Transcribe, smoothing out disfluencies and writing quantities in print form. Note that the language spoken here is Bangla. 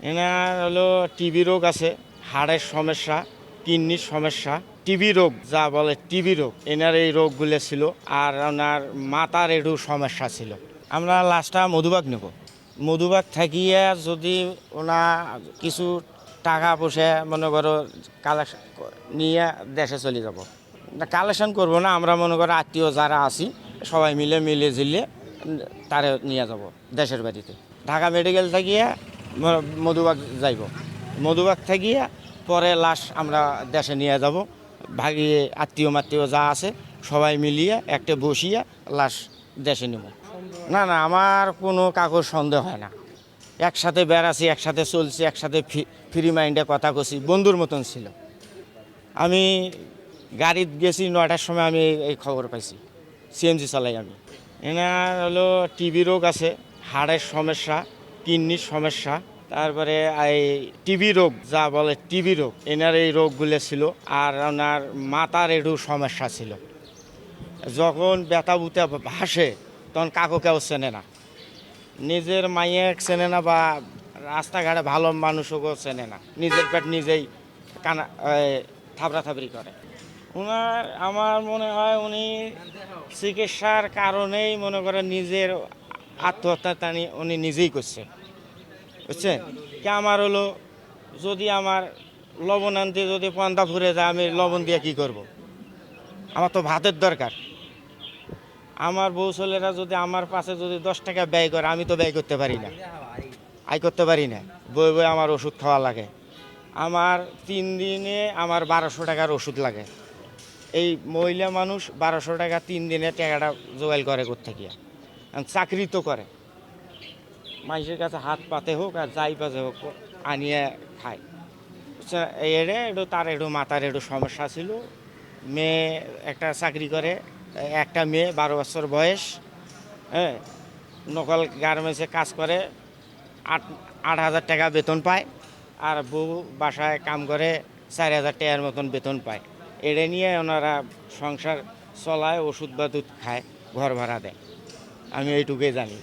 এনার হলো টিবি রোগ আছে, হাড়ের সমস্যা, কিডনির সমস্যা, টিবি রোগ যা বলে টিবি রোগ, এনার এই রোগগুলো ছিল। আর ওনার মাথার একটু সমস্যা ছিল। আমরা লাস্টটা মধুবাগ নেব। মধুবাগ থাকিয়ে যদি ওনা কিছু টাকা পয়সা মনে করো কালেকশন নিয়ে দেশে চলে যাব। কালেকশন করবো না, আমরা মনে করো আত্মীয় যারা আছি সবাই মিলে ঝিলিয়ে তারে নিয়ে যাব দেশের বাড়িতে। ঢাকা মেডিকেল থাকিয়ে মধুবাগ যাইব। মধুবাগ থাকিয়ে পরে লাশ আমরা দেশে নিয়ে যাব। ভাগিয়ে আত্মীয় মাত্মীয় যা আছে সবাই মিলিয়ে একটা বসিয়ে লাশ দেশে নেব। না না, আমার কোনো কাগজ সন্দেহ হয় না। একসাথে বেড়াছি, একসাথে চলছি, একসাথে ফ্রি মাইন্ডে কথা কছি, বন্ধুর মতন ছিল। আমি গাড়িতে গেছি 9টার সময়, আমি এই খবর পাইছি। সিএনজি চালাই আমি। এনার হলো টিবি রোগ আছে, হাড়ের সমস্যা, কিডনির সমস্যা, তারপরে এই টিবি রোগ যা বলে টিবি রোগ, এনার এই রোগগুলো ছিল। আর ওনার মাথার একটু সমস্যা ছিল। যখন ব্যথা বুথা ভাসে তখন কাকু কেউ চেনে না, নিজের মাইয়ে চেনে না, বা রাস্তাঘাটে ভালো মানুষও চেনে না, নিজের পেট নিজেই কানা থাবড়াথাবড়ি করে। ওনার আমার মনে হয় উনি চিকিৎসার কারণেই মনে করে নিজের আত্মহত্যা টানি উনি নিজেই করছে, বুঝছেন কি। আমার হলো যদি আমার লবণ আনতে যদি পন্দা ফুরে যায়, আমি লবণ দিয়ে কী করব? আমার তো ভাতের দরকার। আমার বউ ছেলেরা যদি আমার পাশে যদি 10 টাকা ব্যয় করে, আমি তো ব্যয় করতে পারি না, আয় করতে পারি না। বই বই আমার ওষুধ খাওয়া লাগে। আমার 3 দিনে আমার 1200 টাকার ওষুধ লাগে। এই মহিলা মানুষ 1200 টাকা 3 দিনে টাকাটা জোগাড় করে কোথা থেকে? চাকরি তো করে, মানুষের কাছে হাত পাতে হোক আর যাই পাতে হোক আনিয়ে খায়। এরে একটু তার একটু মাথার একটু সমস্যা ছিল। মেয়ে একটা চাকরি করে, একটা মেয়ে 12 বছর বয়স, হ্যাঁ, নকল গার্মেন্টসে কাজ করে, 8,000 টাকা বেতন পায়। আর বউ বাসায় কাম করে 4,000 টাকার মতন বেতন পায়। এটা নিয়ে ওনারা সংসার চলায়, ওষুধ বা দুধ খায়, ঘর ভাড়া দেয়। আমি এইটুকুই জানি।